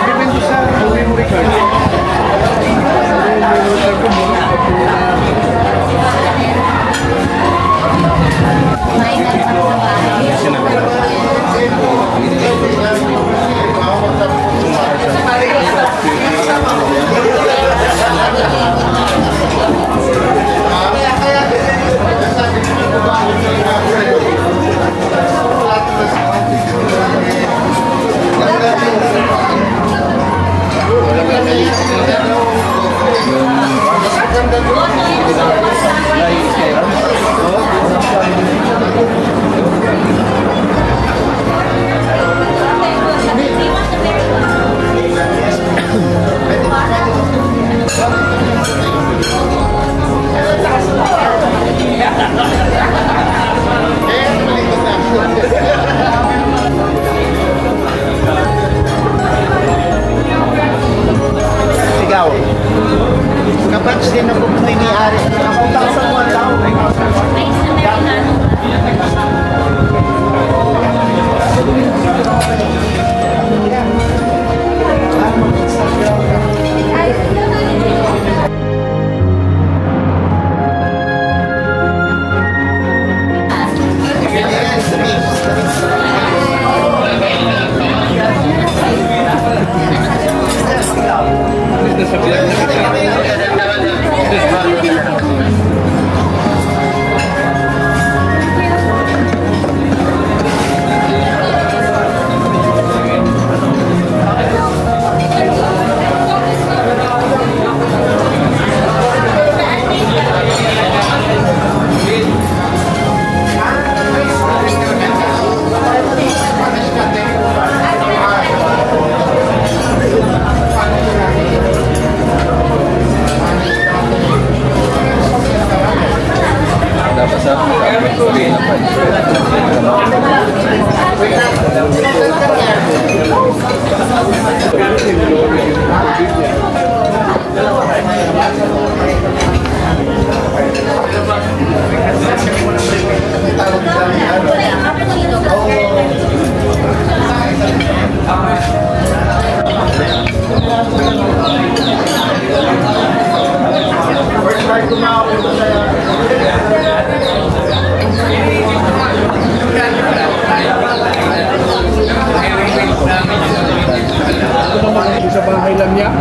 Depende sa memory card. Kapag din ako may-ari, ako sa mga tao. Sa bahay lang niya.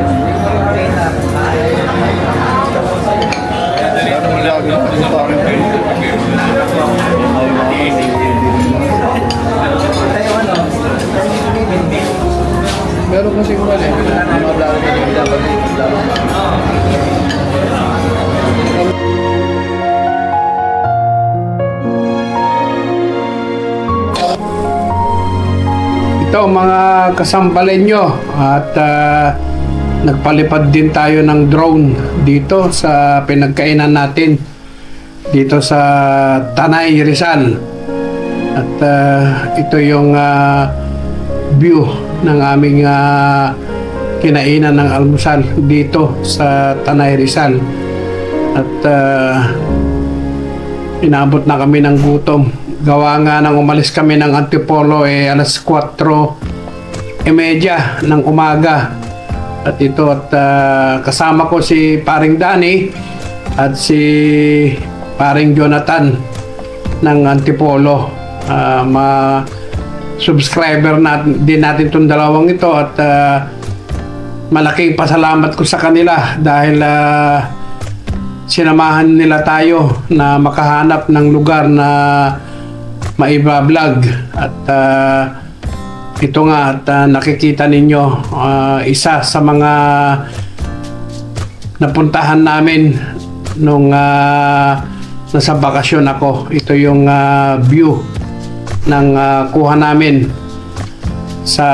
Meron kasi kung ano ito mga kasampalenyo at nagpalipad din tayo ng drone dito sa pinagkainan natin dito sa Tanay, Rizal at ito yung view ng aming kinainan ng almusal dito sa Tanay, Rizal at inabot na kami ng gutom. Gawa nga nang umalis kami ng Antipolo alas 4:30 ng umaga. At ito at kasama ko si Paring Danny at si Paring Jonathan ng Antipolo. Subscriber din natin itong dalawang ito at malaking pasalamat ko sa kanila dahil sinamahan nila tayo na makahanap ng lugar na maiba-vlog at ito nga at nakikita ninyo isa sa mga napuntahan namin nung nasa bakasyon ako. Ito yung view ng kuha namin sa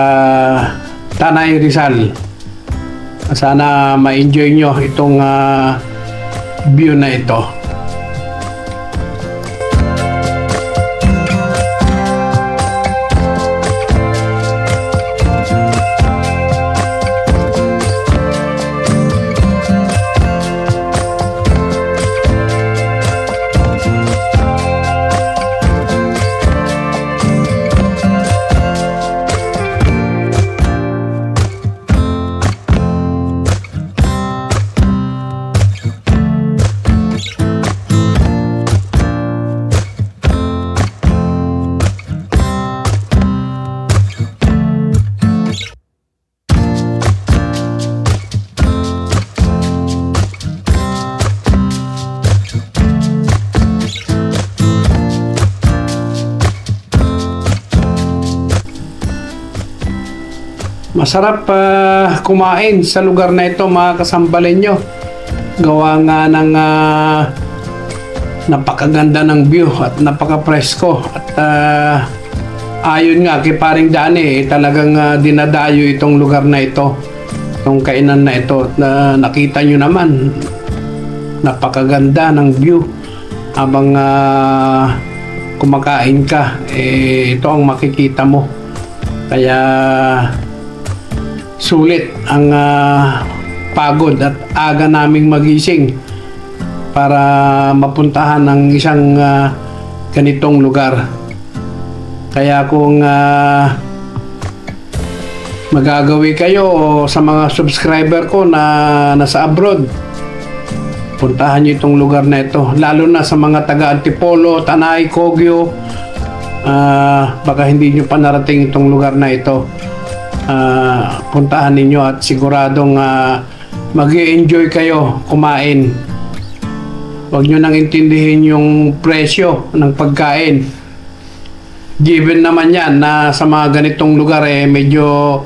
Tanay, Rizal. Sana ma-enjoy nyo itong view na ito. Masarap kumain sa lugar na ito, mga kasambalinyo. Gawa nga ng napakaganda ng view at napaka-presko. At ayon nga kay Paring Dani, talagang dinadayo itong lugar na ito, itong kainan na ito. Nakita nyo naman, napakaganda ng view habang kumakain ka. Ito ang makikita mo. Kaya sulit ang pagod at aga naming magising para mapuntahan ang isang ganitong lugar. Kaya kung magagawi kayo sa mga subscriber ko na nasa abroad, puntahan nyo itong lugar na ito. Lalo na sa mga taga Antipolo, Tanay, Kogyo, baka hindi nyo pa narating itong lugar na ito. Puntahan ninyo at siguradong mag-i-enjoy kayo kumain. Huwag nyo nang intindihin yung presyo ng pagkain. Given naman yan na sa mga ganitong lugar medyo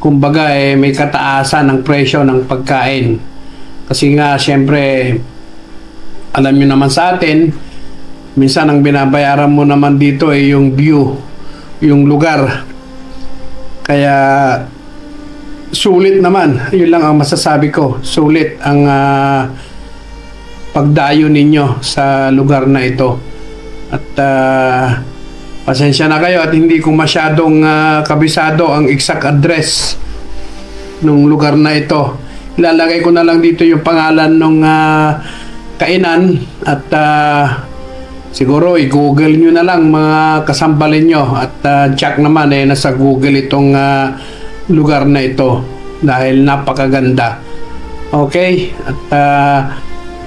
kumbaga may kataasan ng presyo ng pagkain. Kasi nga syempre alam nyo naman sa atin, minsan ang binabayaran mo naman dito yung view, yung lugar. Kaya sulit naman, yun lang ang masasabi ko. Sulit ang pagdayo ninyo sa lugar na ito. At pasensya na kayo at hindi ko masyadong kabisado ang exact address ng lugar na ito. Ilalagay ko na lang dito yung pangalan ng kainan at siguro i-google nyo na lang mga kasambalin nyo at check naman nasa Google itong lugar na ito dahil napakaganda. Okay? At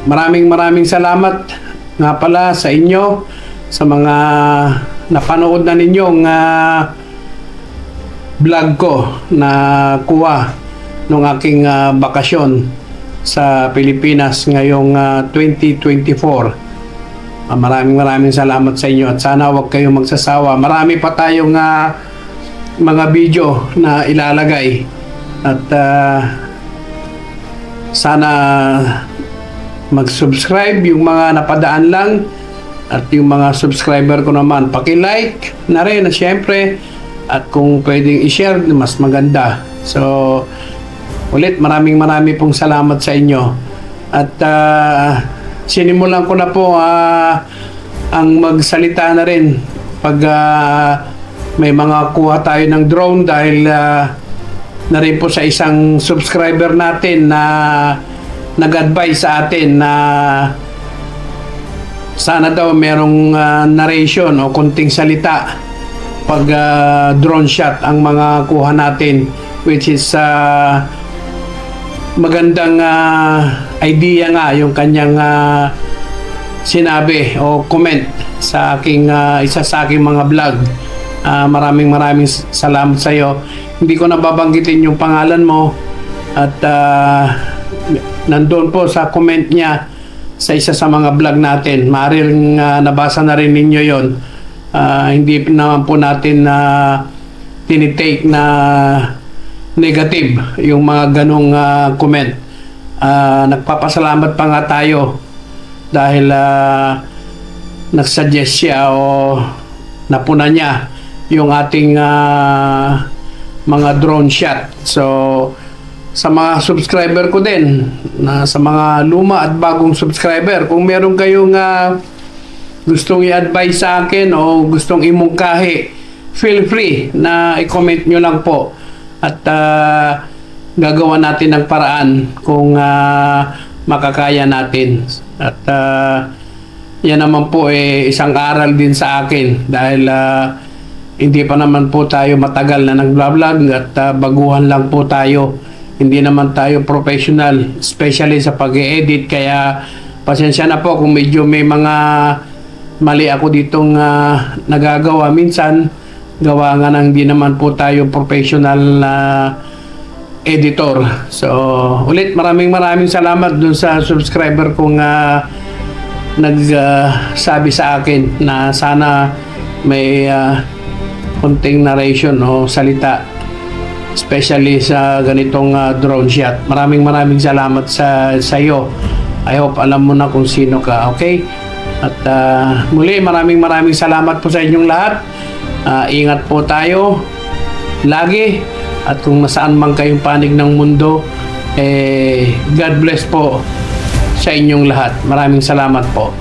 maraming salamat nga pala sa inyo, sa mga napanood na ninyong vlog ko na kuha nung aking bakasyon sa Pilipinas ngayong 2024. Maraming salamat sa inyo at sana huwag kayong magsasawa. Marami pa tayong mga video na ilalagay at sana mag-subscribe yung mga napadaan lang at yung mga subscriber ko naman paki-like na rin at syempre at kung pwedeng i-share mas maganda. So ulit marami pong salamat sa inyo at sinimulan ko na po ang magsalita na rin pag may mga kuha tayo ng drone dahil na rin po sa isang subscriber natin na nag-advise sa atin na sana daw merong narration o konting salita pag drone shot ang mga kuha natin, which is magandang idea nga yung kanyang sinabi o comment sa aking isa sa aking mga vlog. Maraming salamat sa iyo. Hindi ko nababanggitin yung pangalan mo at nandoon po sa comment niya sa isa sa mga vlog natin. Maaaring nabasa na rin ninyo yon. Hindi naman po natin tinitake na negative yung mga ganong comment. Nagpapasalamat pa nga tayo dahil nagsuggest siya o napuna niya yung ating mga drone shot. So sa mga subscriber ko din, sa mga luma at bagong subscriber, kung meron kayong gustong i-advise sa akin o gustong imungkahi, feel free na i-comment nyo lang po at gagawa natin ng paraan kung makakaya natin. At yan naman po isang aral din sa akin dahil hindi pa naman po tayo matagal na nag-vlog at baguhan lang po tayo. Hindi naman tayo professional, especially sa pag-e-edit, kaya pasensya na po kung medyo may mga mali ako ditong nagagawa minsan. Gawa nga nang hindi naman po tayo professional na editor. So ulit maraming salamat dun sa subscriber kong nagsabi sa akin na sana may konting narration o salita especially sa ganitong drone shot. Maraming salamat sa iyo. I hope alam mo na kung sino ka, okay? At muli maraming salamat po sa inyong lahat. Ingat po tayo lagi, at kung nasaan man kayong panig ng mundo, God bless po sa inyong lahat. Maraming salamat po.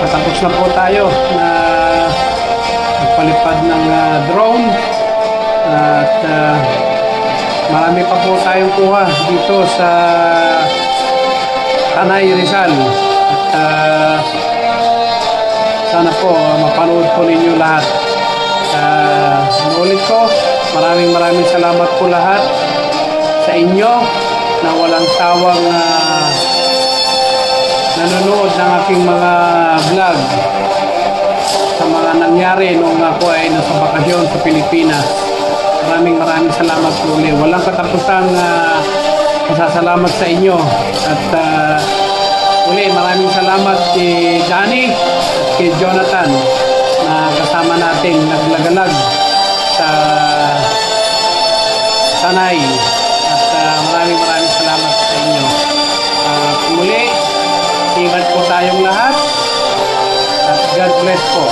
Patapos na po tayo na magpalipad ng drone, at marami pa po tayong kuha dito sa Tanay, Rizal, at sana po mapanood po ninyo lahat. Ulit ko, maraming salamat po lahat sa inyo na walang sawang nanonood ng aking mga vlog sa mga nangyari nung ako ay nasa bakasyon sa Pilipinas. Maraming salamat po ulit. Walang katapusang pasasalamat sa inyo. At ulit maraming salamat kay Danny at kay Jonathan na kasama natin naglagalag sa Tanay. At maraming salamat sa inyo. Muli, ingat po tayong lahat, at God bless po.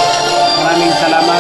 Maraming salamat.